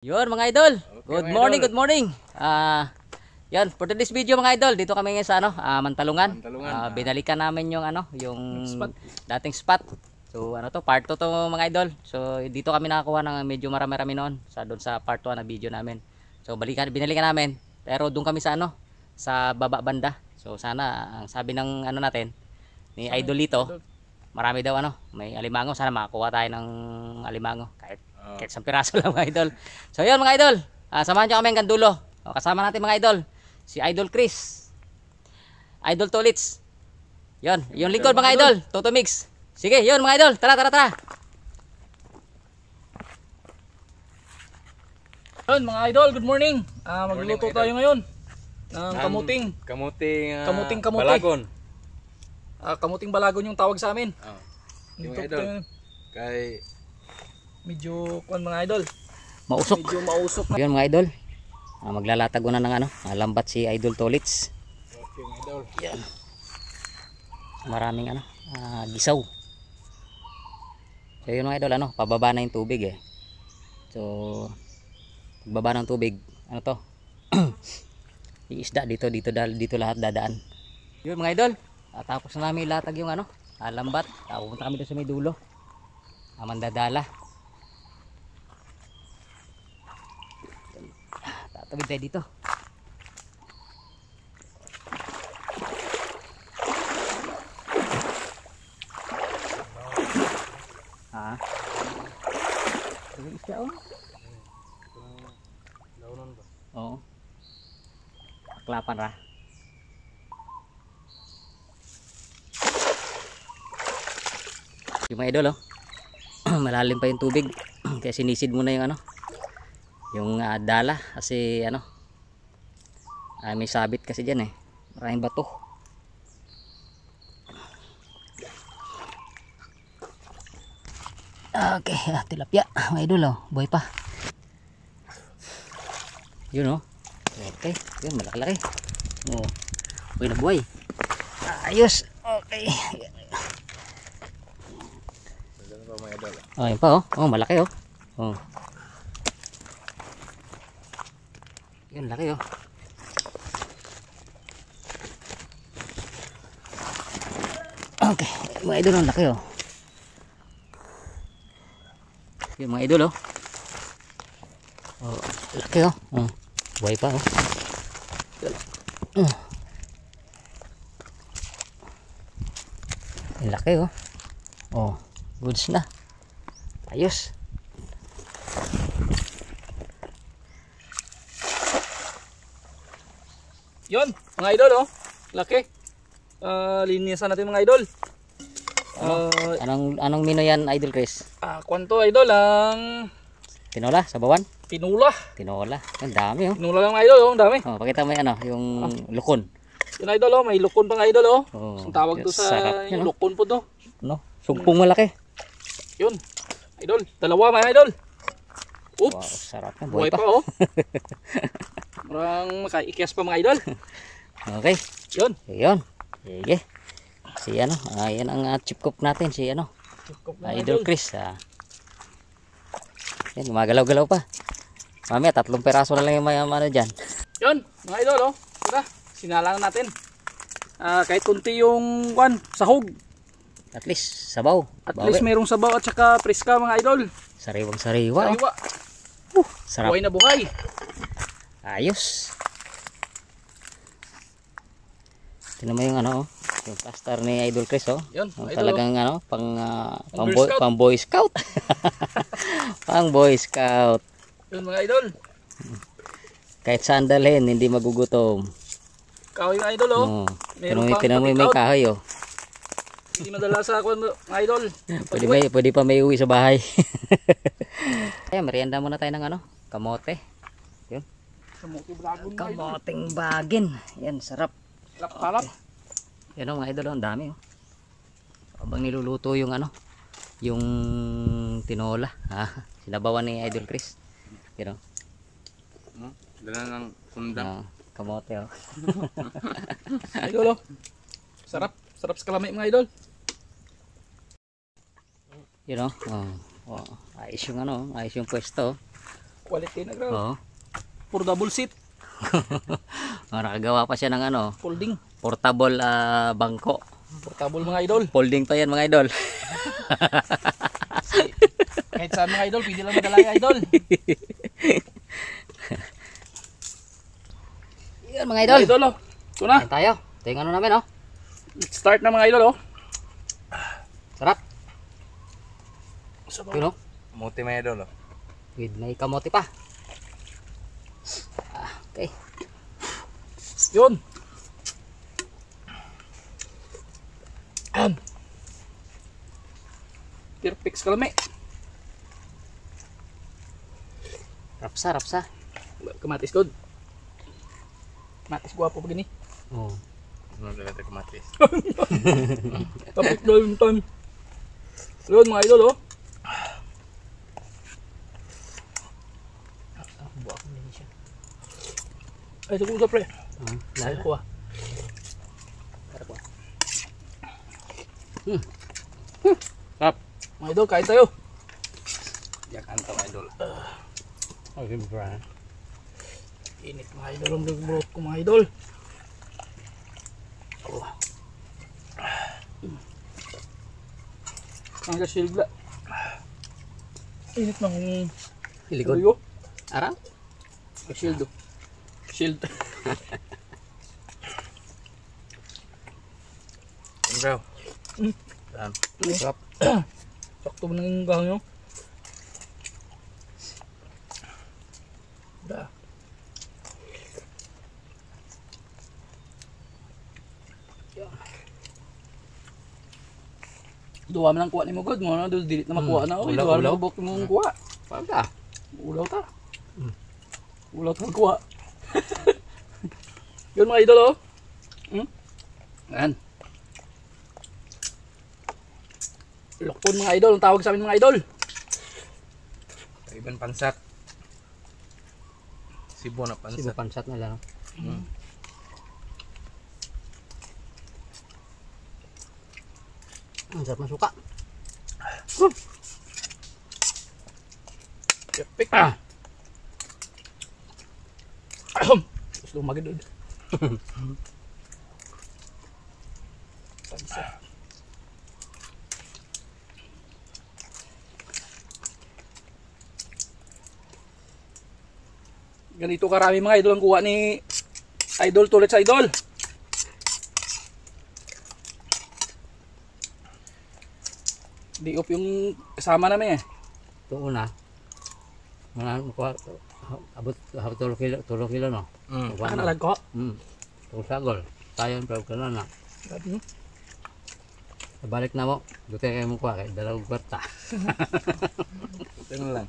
Yun mga idol. Okay, Good mga morning, idol. good morning. Yan, for today's video mga idol, dito kami ngayon sa Mantalungan. Mantalungan, Binalikan namin yung spot. dating spot. So part 2 to mga idol. So dito kami nakakuha ng medyo marami-rami noon doon sa part 1 na video namin. So binalikan namin. Pero doon kami sa baba banda. So sana ang sabi ng natin ni Idolito, marami daw may alimango. Sana makakuha tayo ng alimango kahit isang piraso lang mga idol. So yun mga idol, samahan nyo kami hanggang dulo. Kasama natin mga idol, si Idol Chris, Idol Tolits. Yun, yung lingkod mga idol, Toto Mix. Sige, yun mga idol, tara. Yun mga idol, good morning. Magluluto tayo ngayon ng kamuting balagon. Kamuting balagon yung tawag sa amin. Yung Ito, idol. Kay medyo mga idol. Mausok. Medyo mausok na. Yun mga idol, maglalatag na ng lambat si Idol Tolits. okay, mga idol. Yan. Maraming gisaw. So yun mga idol, pababa na yung tubig eh. So pagbaba ng tubig, yung isda dito lahat dadaan. Yun mga idol, tapos na namin ilatag yung lambat. Pupunta kami doon sa may dulo. Mandadala. Tatawid tayo dito. Ito yung isda Launon ba? Oo. Aklapan ra. Yung mga idol malalim pa yung tubig. Kaya sinisid muna yung dala kasi may sabit kasi diyan eh. Maraming bato. Okay, tilapia mga idol buhay pa. Yun okay, yun malaki-laki. Buhay na buhay. Ayos. Okay. Ganun pa mga idol. Yun pa malaki Yun laki Okay, mga idol ang laki Yun mga idol laki buhay pa Yung laki goods na. Ayos. Yun mga idol laki. Linisan natin mga idol. Anong mino yan Idol Chris? Kwanto idol ang Tinola, sabawan? pinula. Tinola. Ang dami Pinula lang mga idol ang dami. Pakita mo yung lukon. Yun idol may lukon pang idol Ang tawag to sarap sa yan, lukon po to. Sugpong malaki. Yun idol, dalawa mga idol. Oops. Wow, sarap na. Buhay Buhay pa. Parang makaikyas pa mga idol. Okay. Yun. Yun. Sige. Si yan ang chip cook natin. Si Idol Chris. Yan, gumagalaw-galaw pa. Mamaya, 3 peraso na lang yung dyan. Yun, mga idol tara, sinalang natin. Kahit kunti yung sahog. At least, sabaw. At least merong sabaw at saka preska mga idol. Sariwang-sariwa. Sariwa. Sarap. Buhay na buhay. Ayos. Tingnan mo yung yung plaster ni Idol Chris Yun, mga idol, talagang Scout. pang Boy Scout. Pang Boy Scout. Yun mga idol. Kahit saan dalhin, hindi magugutom. Kahoy mga idol Meron pang Tingnan mo yung may pati-cloud. kahoy Hindi madala sa mga idol. Pwede pa may uwi sa bahay. Kaya merienda muna tayo ng kamote. Yun. Kamuti blagon mga idol. Kamoteng bagin. Yan, sarap. Kalap-kalap. Yan mga idol, ang dami Habang niluluto yung yung tinola. Sinabawan ni Idol Chris. Yan Dala ng kundang. kamote Idol Sarap. Sarap sa kalamay mga idol. Ayos yung ayos yung pwesto. Quality na grabe. Oo. For double seat. Nakagawa pa siya ng ano, Folding. portable bangko. Portable mga idol. Folding pa yan mga idol. Kahit saan mga idol, pwede lang madala yung idol. Yan mga idol. Mga idol oh. Ito na. Yan tayo. Ito yung ano namin oh. Let's start na mga idol oh. Sarap. Sabaw. Yun oh. Muti mga idol. Oh. With may kamote pa. Okay. Yun. Ayan. Perfect kalami. Rapsa, rapsa. Kamatis good. Kamatis guwapo pa gini. Oh. Ano na natin kamatis? Tapos doon yung time. Yun mga idol oh. Buwak mo din siya. Ay, sa kusa pre. Lalo. Kuha. Sarap. Mga idol, kain tayo. Yakan to idol. Okay, bro. Init mga idol ang nagburot ko mga idol. Oh. Ang gasilda. Init ng Hilikod. tuyo. Arang? Shield. Shield. Bro. Mm. Sarap. Sakto mo nang gahang nyo. Da. Duwa man ang kuha ni mo god mo na dilit na makuha na oy. Ulaw, Duwa ulaw. na bok mo kuha. Pagka. Ulaw ta. Ulaw ta kuha. Yun mga idol oh. Yan. Lokpon mga idol, ang tawag sa amin mga idol. Iban pansat. Sibo na Sibo pansat. pansat na lang. Ang sarap ng suka. Perfect. Gusto lumagid doon. Pansa. Ganito karami mga idol ang kuha ni Idol Tulit sa Idol. Di up yung kasama namin eh. Ito una. Mga makuha. Abot tulo kilo no. Makuha na. Kanalag ko. Itong sagol. Tayo pero ka na. Balik na mo. Dito kayo mo kuha. Kaya dalawang kwarta. Ito na lang.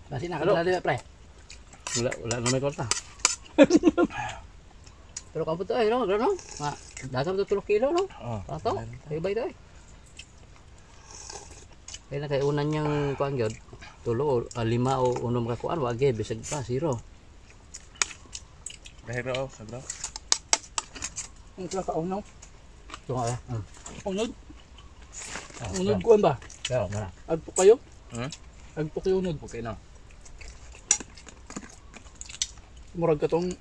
Kasi nakadala din pre. Wala na may kwarta. Pero kabot ay no. Ano? Datam to 3 kilo no. Oh. Ato. Ay bay tay. Kaya na kay unan niyang kuan gyud. 3 o 5 o 6 makakuan wage bisag pa 0. Dahil bro, bro. Ang sila kaunaw. Ito nga eh. Unod. Unod kuan ba? Pero mana. Agpo kayo? Hmm? Agpo kayo unod. Okay na. Murag katong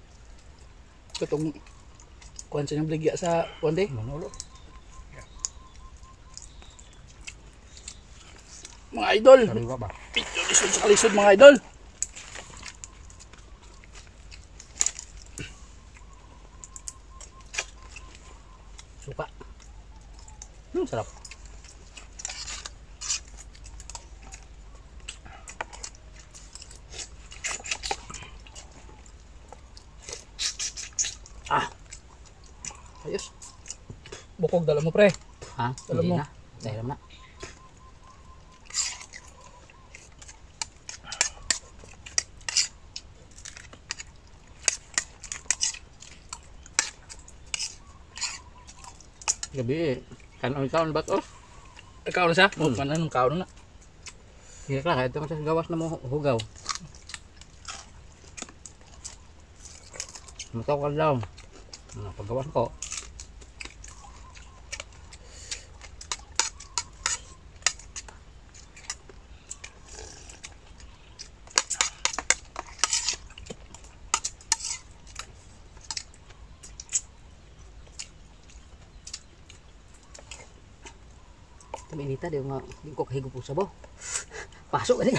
kuan sa niyang bligya sa kuan de. Manolo. Mga idol. Sariwa ba? Pito lisod sa kalisod mga idol. Suka. Sarap. Ayos. Bukog dala mo pre. Ha? Alam Hindi mo. na. Dahil na. Gabi kanon ba to? Ikaw na siya? Mana nung kaon na. Hindi ka kahit sa gawas na mo hugaw. Mataw ka daw. Paggawas ko. Kami inita, di ko kahigo po sabaw. Pasok kasi.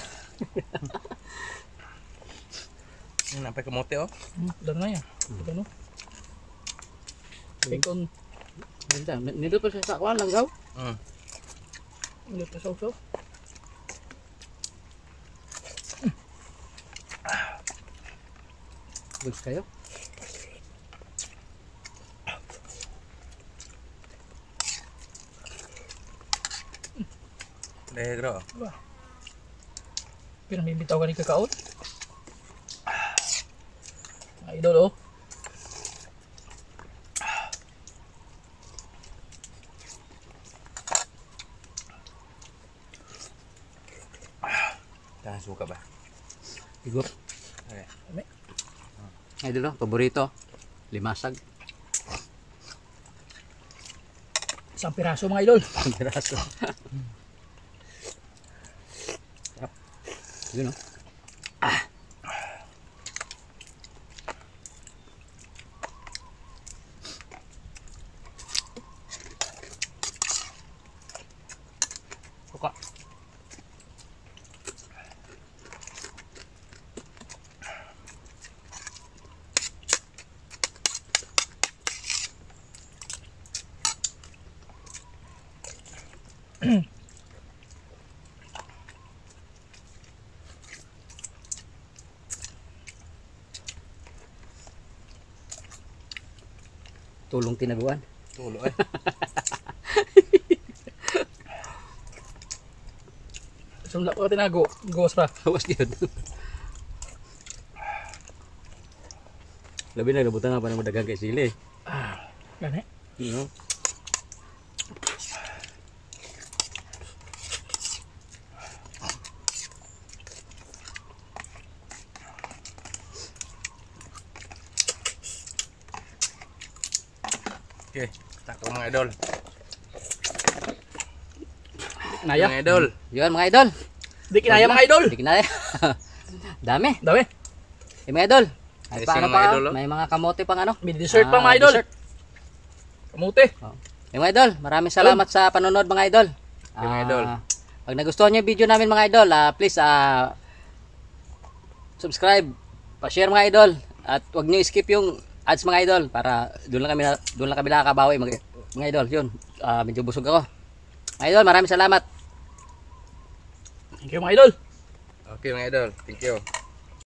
Yung napay kamote oh. Dami na yan. Ano? Ikon. Nindot pa siya sa kuwan lang gaw. Ulit na sausaw. Goods kayo. Negro. Pinamimitaw ka ni kakaon. Mga idol oh. Jangan suka ba? Igor. Okay. Ay dito, paborito. Limasag. Isang piraso mga idol. Ang piraso. Yun o. Suka. Tulong tinaguan. Tulo eh. Sumla ko tinago. Gawas pa. Awas yun. Labi na, nabutan nga pa na madagang kay sili. Gani. You know? Okay, takto mga idol. Kinaya. Mga idol. Yun mga idol. Di kinaya mga idol. Hindi kinaya. Dami. Dami. Mga idol. Ay, Blessing, paano mga pa? idol, oh. May mga kamote pang ano? May dessert pa mga idol. Dessert. Kamuti. Mga idol, maraming salamat sa panonood mga idol. Mga idol. Pag nagustuhan niyo yung video namin mga idol, please subscribe, pa-share mga idol, at huwag niyo skip yung ads mga idol para doon lang kami nakakabawi mga idol. Yun, medyo busog ako. Mga idol, maraming salamat. Thank you mga idol. Okay mga idol. Thank you.